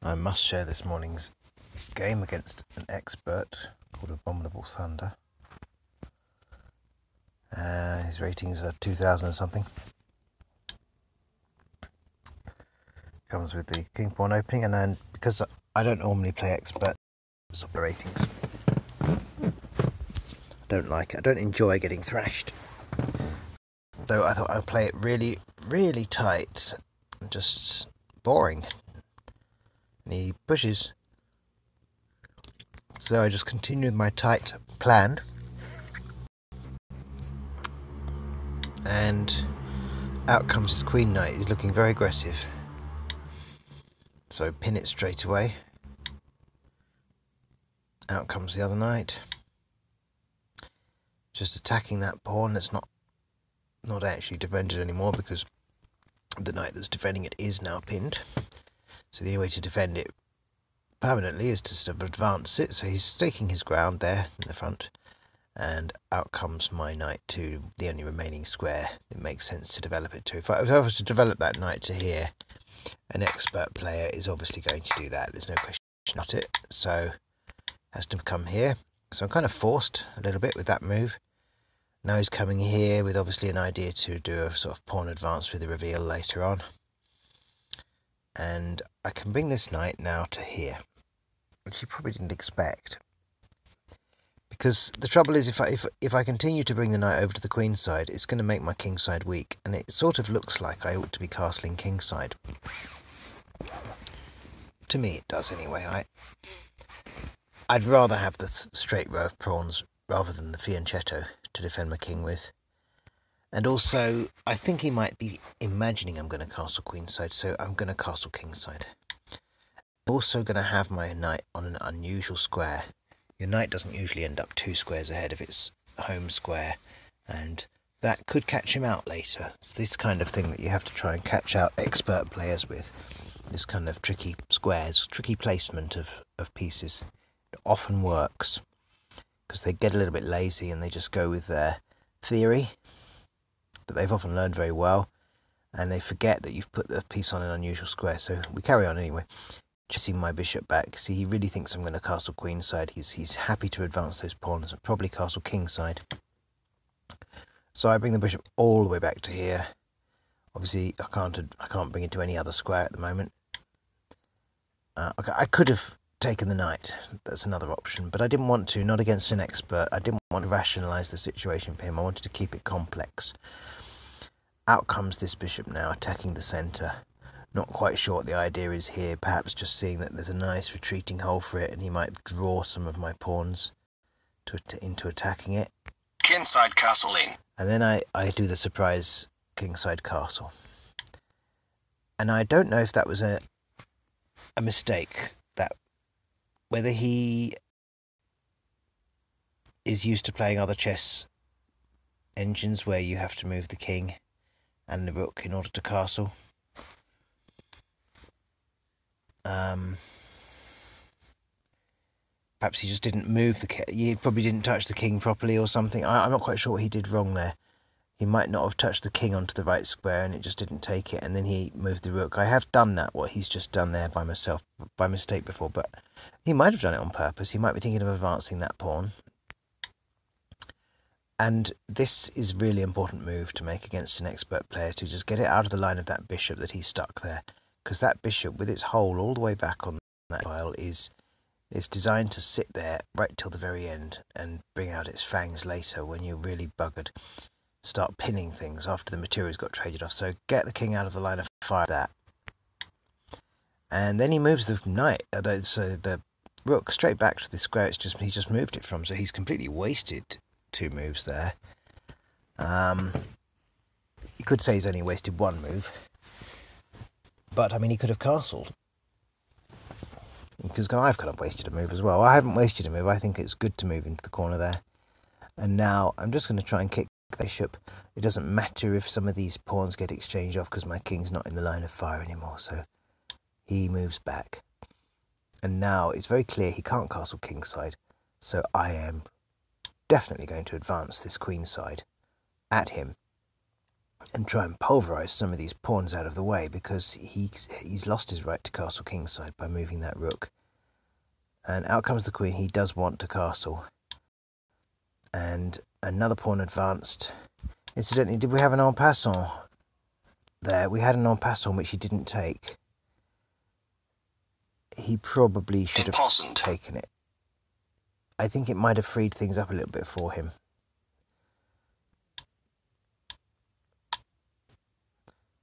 I must share this morning's game against an expert called Abominable Thunder. His ratings are 2,000 and something. Comes with the king pawn opening, and then because I don't normally play expert ratings, I don't like it. I don't enjoy getting thrashed. Though I thought I'd play it really, really tight, and just boring. And he pushes. So I just continue with my tight plan. And out comes his queen knight. He's looking very aggressive. So pin it straight away. Out comes the other knight. Just attacking that pawn that's not actually defended anymore, because the knight that's defending it is now pinned. So the only way to defend it permanently is to sort of advance it. So he's staking his ground there in the front. And out comes my knight to the only remaining square it makes sense to develop it to. If I was to develop that knight to here, an expert player is obviously going to do that. There's no question about it. So has to come here. So I'm kind of forced a little bit with that move. Now he's coming here with obviously an idea to do a sort of pawn advance with the reveal later on. And I can bring this knight now to here, which you probably didn't expect. Because the trouble is, if I continue to bring the knight over to the queen side, it's going to make my king side weak, and it sort of looks like I ought to be castling king side. To me, it does anyway. I'd rather have the straight row of pawns rather than the fianchetto to defend my king with. And also, I think he might be imagining I'm going to castle queen side, so I'm going to castle king side. I'm also going to have my knight on an unusual square. Your knight doesn't usually end up 2 squares ahead of its home square, and that could catch him out later. It's this kind of thing that you have to try and catch out expert players with. This kind of tricky squares, tricky placement of pieces. It often works, because they get a little bit lazy and they just go with their theory that they've often learned very well, and they forget that you've put the piece on an unusual square. So we carry on anyway. Just see my bishop back. See, he really thinks I'm going to castle queen side. He's happy to advance those pawns and probably castle king side. So I bring the bishop all the way back to here. Obviously, I can't bring it to any other square at the moment. Okay, I could have taken the knight. That's another option, but I didn't want to. Not against an expert. I didn't want to rationalise the situation for him. I wanted to keep it complex. Out comes this bishop now, attacking the centre. Not quite sure what the idea is here, perhaps just seeing that there's a nice retreating hole for it, and he might draw some of my pawns into attacking it. Kingside castling. And then I do the surprise kingside castle. And I don't know if that was a mistake, that whether he is used to playing other chess engines where you have to move the king and the rook in order to castle. Perhaps he just didn't move the king. He probably didn't touch the king properly or something. I'm not quite sure what he did wrong there. He might not have touched the king onto the right square and it just didn't take it, and then he moved the rook. I have done that, what he's just done there by mistake before, but he might have done it on purpose. He might be thinking of advancing that pawn. And this is a really important move to make against an expert player, to just get it out of the line of that bishop that he's stuck there. Because that bishop, with its hole all the way back on that file, is designed to sit there right till the very end and bring out its fangs later when you're really buggered. Start pinning things after the material's got traded off. So get the king out of the line of fire. That, and then he moves the knight, so the rook, straight back to the square he just moved it from. So he's completely wasted 2 moves there. You could say he's only wasted 1 move. But, I mean, he could have castled. Because I've kind of wasted a move as well. I haven't wasted a move. I think it's good to move into the corner there. And now I'm just going to try and kick the bishop. It doesn't matter if some of these pawns get exchanged off, because my king's not in the line of fire anymore. So he moves back. And now it's very clear he can't castle king side. So I am definitely going to advance this queen side at him. and try and pulverise some of these pawns out of the way, because he's lost his right to castle kingside by moving that rook. And out comes the queen. He does want to castle. And another pawn advanced. Incidentally, did we have an en passant there? We had an en passant which he didn't take. He probably should have taken it. I think it might have freed things up a little bit for him.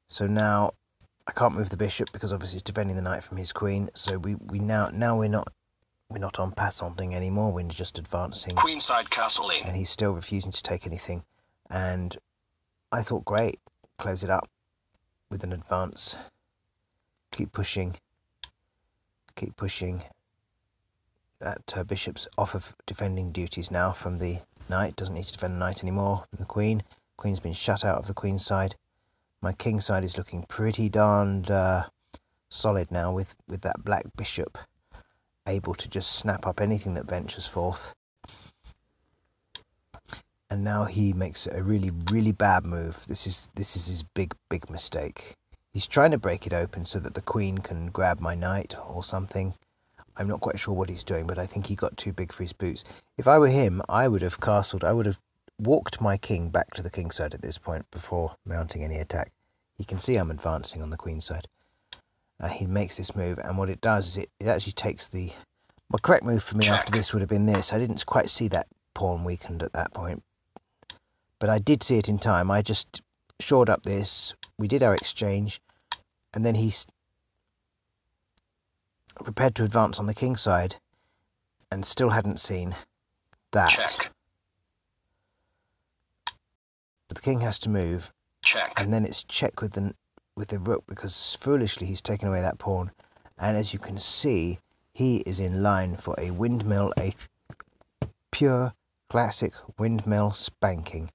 So now I can't move the bishop because obviously it's defending the knight from his queen. So we now we're not en passanting anymore. We're just advancing. Queenside castle in. And he's still refusing to take anything. And I thought, great, close it up with an advance. Keep pushing. Keep pushing. That bishop's off of defending duties now from the knight. Doesn't need to defend the knight anymore from the queen. Queen's been shut out of the queen's side. My king side is looking pretty darned solid now with that black bishop able to just snap up anything that ventures forth. And now he makes a really, really bad move. This is his big mistake. He's trying to break it open so that the queen can grab my knight or something. I'm not quite sure what he's doing, but I think he got too big for his boots. If I were him, I would have castled. I would have walked my king back to the king side at this point before mounting any attack. He can see I'm advancing on the queen side. He makes this move, and what it does is it actually takes the... My correct move for me after this would have been this. I didn't quite see that pawn weakened at that point, but I did see it in time. I just shored up this. We did our exchange, and then he's prepared to advance on the king side and still hadn't seen that. Check. The king has to move. Check. And then it's check with the rook, because foolishly he's taken away that pawn. And as you can see, he is in line for a windmill, a pure classic windmill spanking.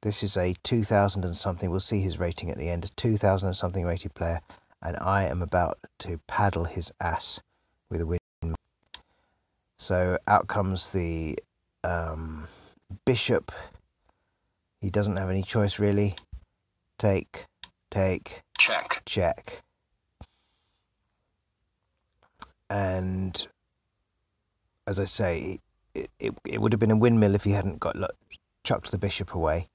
This is a 2000 and something, we'll see his rating at the end, a 2000 and something rated player, and I am about to paddle his ass with a windmill. So out comes the bishop. He doesn't have any choice really. Take, check, check. And as I say, it would have been a windmill if he hadn't chucked the bishop away,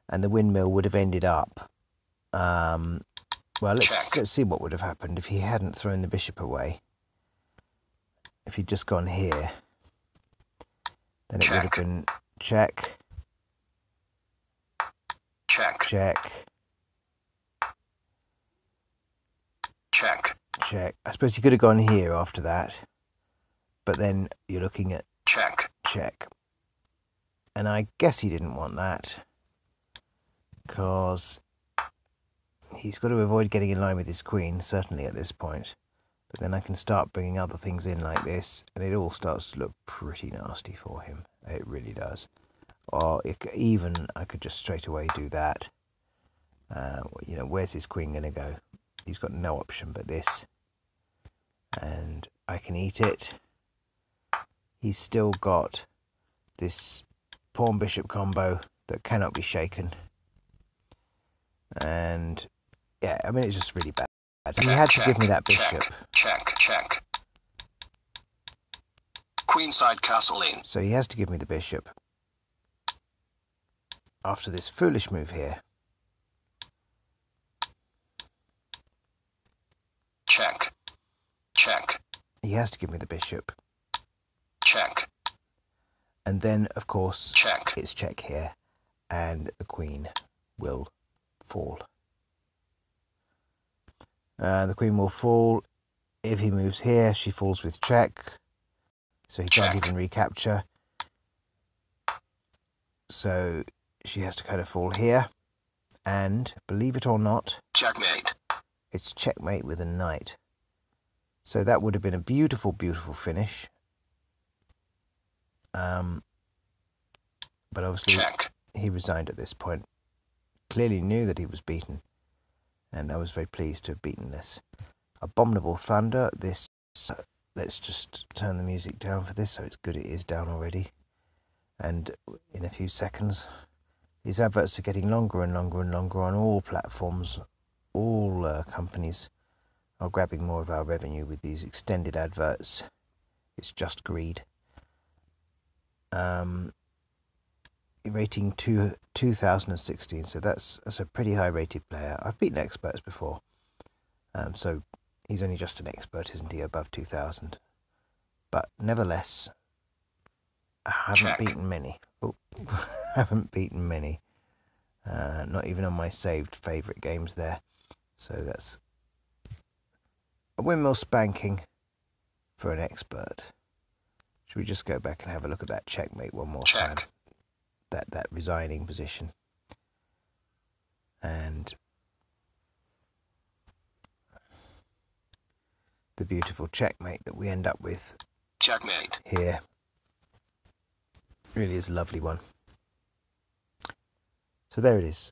and the windmill would have ended up. Well, let's see what would have happened if he hadn't thrown the bishop away. If he'd just gone here, then it would have been check, check, check. Check. Check. I suppose you could have gone here after that, but then you're looking at check. Check. And I guess he didn't want that, because he's got to avoid getting in line with his queen, certainly at this point. But then I can start bringing other things in like this, and it all starts to look pretty nasty for him. It really does. Or even I could just straight away do that. You know, where's his queen going to go? He's got no option but this. And I can eat it. He's still got this pawn-bishop combo that cannot be shaken. And, yeah, I mean, it's just really bad. He had to give me that bishop. Check. Queenside castle in. So he has to give me the bishop. After this foolish move here. Check. He has to give me the bishop. Check. And then, of course, check. It's check here. And the queen will fall. The queen will fall. If he moves here, she falls with check. So he can't even recapture. So she has to kind of fall here. And, believe it or not, checkmate. It's checkmate with a knight. So that would have been a beautiful, beautiful finish. But obviously he resigned at this point. Clearly knew that he was beaten. And I was very pleased to have beaten this. Abominable Thunder. This, let's just turn the music down for this, so it's good it is down already. And in a few seconds, These adverts are getting longer and longer and longer on all platforms. All companies are grabbing more of our revenue with these extended adverts. It's just greed. Rating 2016, so that's a pretty high rated player. I've beaten experts before, so he's only just an expert, isn't he, above 2000? But nevertheless, I haven't beaten many. Oh, haven't beaten many. Not even on my saved favourite games there. So that's a windmill spanking for an expert. Should we just go back and have a look at that checkmate one more time? That resigning position. And the beautiful checkmate that we end up with here really is a lovely one. So there it is.